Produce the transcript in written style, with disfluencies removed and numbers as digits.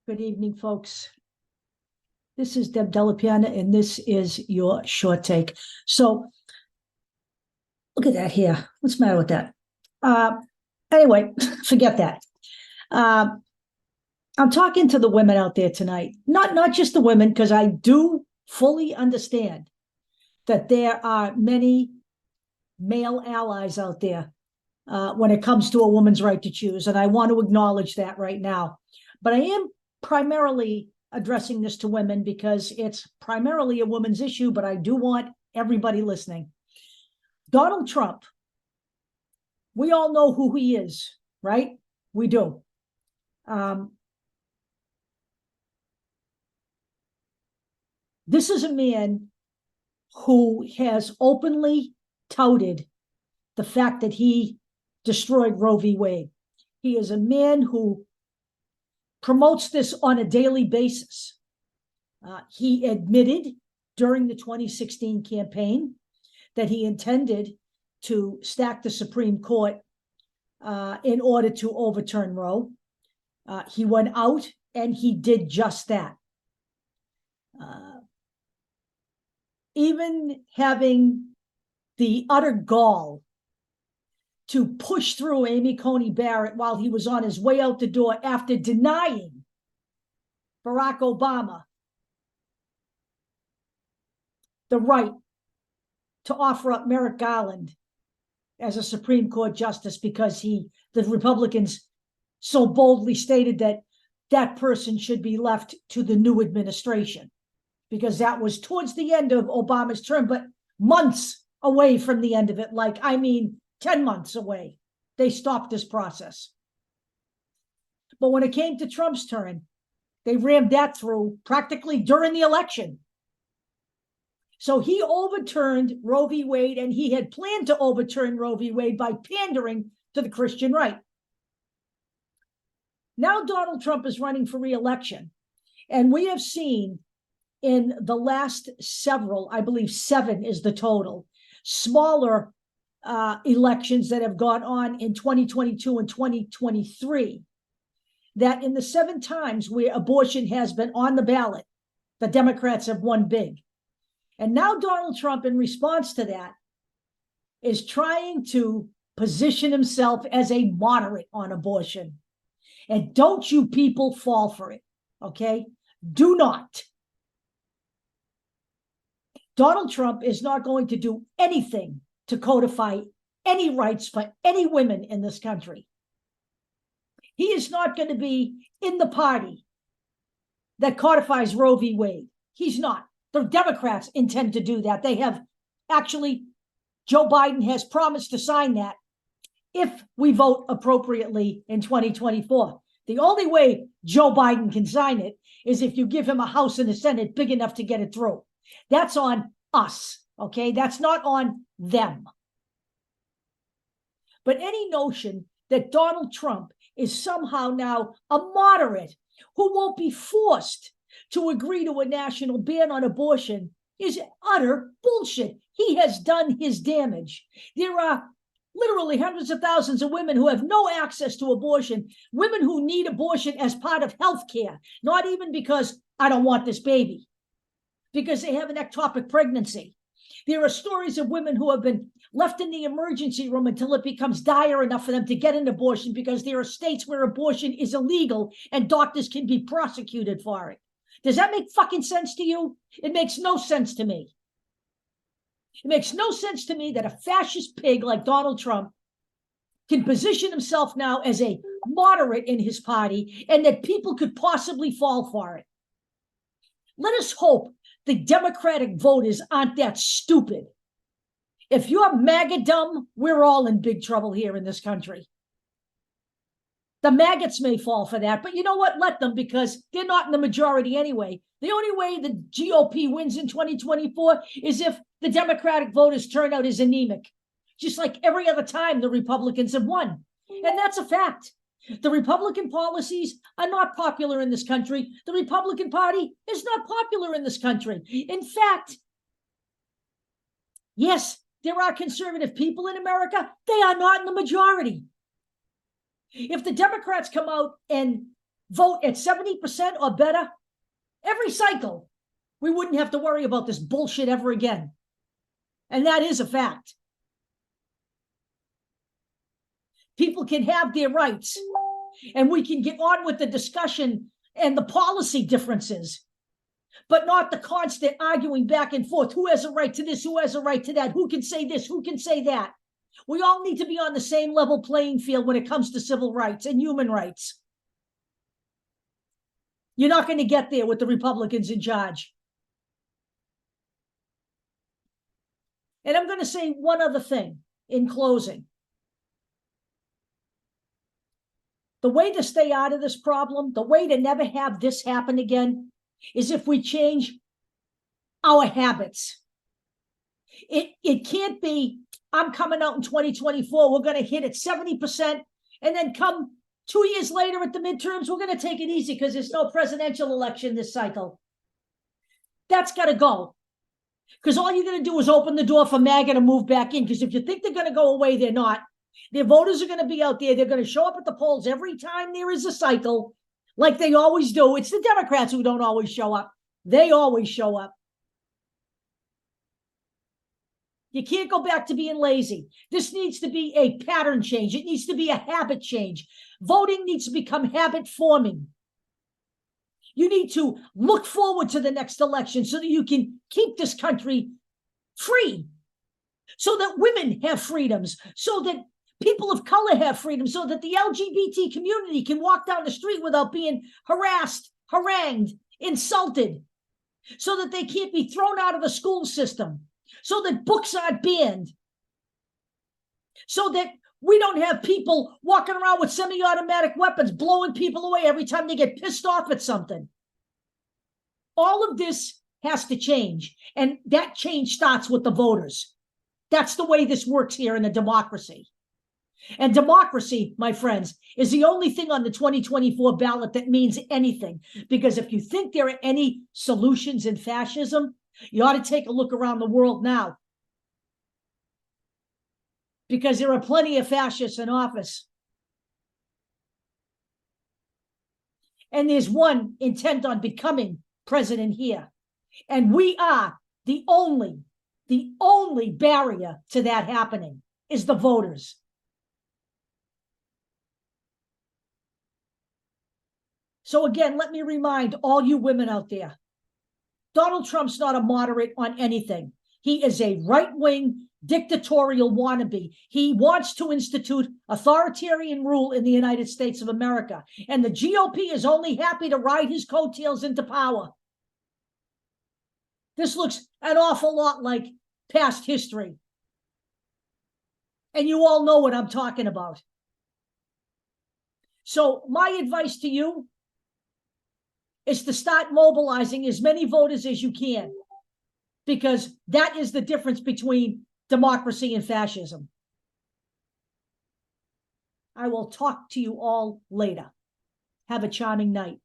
Good evening, folks. This is Deb Delapiana, and this is your short take. So, look at that here. What's the matter with that? Anyway, forget that. I'm talking to the women out there tonight. Not just the women, because I do fully understand that there are many male allies out there when it comes to a woman's right to choose, and I want to acknowledge that right now. But I am primarily addressing this to women because it's primarily a woman's issue, but I do want everybody listening. Donald Trump, we all know who he is, right? We do. This is a man who has openly touted the fact that he destroyed Roe v. Wade. He is a man who promotes this on a daily basis. He admitted during the 2016 campaign that he intended to stack the Supreme Court in order to overturn Roe. He went out and he did just that. Even having the utter gall to push through Amy Coney Barrett while he was on his way out the door after denying Barack Obama the right to offer up Merrick Garland as a Supreme Court justice because the Republicans so boldly stated that that person should be left to the new administration, because that was towards the end of Obama's term, but months away from the end of it. 10 months away, they stopped this process. But when it came to Trump's turn, they rammed that through practically during the election. So he overturned Roe v. Wade, and he had planned to overturn Roe v. Wade by pandering to the Christian right. Now Donald Trump is running for re-election, and we have seen in the last several, I believe 7 is the total, smaller elections that have gone on in 2022 and 2023, that in the 7 times where abortion has been on the ballot, the Democrats have won big. And now Donald Trump, in response to that, is trying to position himself as a moderate on abortion. And don't you people fall for it, okay? Do not. Donald Trump is not going to do anything to codify any rights for any women in this country. He is not going to be in the party that codifies Roe v. Wade. He's not. The Democrats intend to do that. They have actually, Joe Biden has promised to sign that if we vote appropriately in 2024. The only way Joe Biden can sign it is if you give him a House and a Senate big enough to get it through. That's on us, okay? That's not on them. But any notion that Donald Trump is somehow now a moderate who won't be forced to agree to a national ban on abortion is utter bullshit. He has done his damage. There are literally hundreds of thousands of women who have no access to abortion, women who need abortion as part of health care, not even because I don't want this baby, because they have an ectopic pregnancy. There are stories of women who have been left in the emergency room until it becomes dire enough for them to get an abortion, because there are states where abortion is illegal and doctors can be prosecuted for it. Does that make fucking sense to you? It makes no sense to me. It makes no sense to me that a fascist pig like Donald Trump can position himself now as a moderate in his party and that people could possibly fall for it. Let us hope the Democratic voters aren't that stupid. If you're MAGA dumb, we're all in big trouble here in this country. The maggots may fall for that, but you know what? Let them, because they're not in the majority anyway. The only way the GOP wins in 2024 is if the Democratic voters turn out as anemic, just like every other time the Republicans have won. And that's a fact. The Republican policies are not popular in this country. The Republican Party is not popular in this country. In fact, yes, there are conservative people in America. They are not in the majority. If the Democrats come out and vote at 70% or better every cycle, we wouldn't have to worry about this bullshit ever again. And that is a fact. People can have their rights, and we can get on with the discussion and the policy differences, but not the constant arguing back and forth. Who has a right to this? Who has a right to that? Who can say this? Who can say that? We all need to be on the same level playing field when it comes to civil rights and human rights. You're not going to get there with the Republicans in charge. And I'm going to say one other thing in closing. The way to stay out of this problem, the way to never have this happen again, is if we change our habits. It can't be, I'm coming out in 2024, we're going to hit it 70%, and then come 2 years later at the midterms, we're going to take it easy because there's no presidential election this cycle. That's got to go. Because all you're going to do is open the door for MAGA to move back in. Because if you think they're going to go away, they're not. Their voters are going to be out there. They're going to show up at the polls every time there is a cycle, like they always do. It's the Democrats who don't always show up. They always show up. You can't go back to being lazy. This needs to be a pattern change. It needs to be a habit change. Voting needs to become habit forming. You need to look forward to the next election so that you can keep this country free, so that women have freedoms, so that people of color have freedom, so that the LGBT community can walk down the street without being harassed, harangued, insulted, so that they can't be thrown out of the school system, so that books aren't banned, so that we don't have people walking around with semi-automatic weapons blowing people away every time they get pissed off at something. All of this has to change, and that change starts with the voters. That's the way this works here in a democracy. And democracy, my friends, is the only thing on the 2024 ballot that means anything. Because if you think there are any solutions in fascism, you ought to take a look around the world now. Because there are plenty of fascists in office. And there's one intent on becoming president here. And we are the only barrier to that happening is the voters. So again, let me remind all you women out there, Donald Trump's not a moderate on anything. He is a right-wing dictatorial wannabe. He wants to institute authoritarian rule in the United States of America. And the GOP is only happy to ride his coattails into power. This looks an awful lot like past history. And you all know what I'm talking about. So my advice to you is to start mobilizing as many voters as you can, because that is the difference between democracy and fascism. I will talk to you all later. Have a charming night.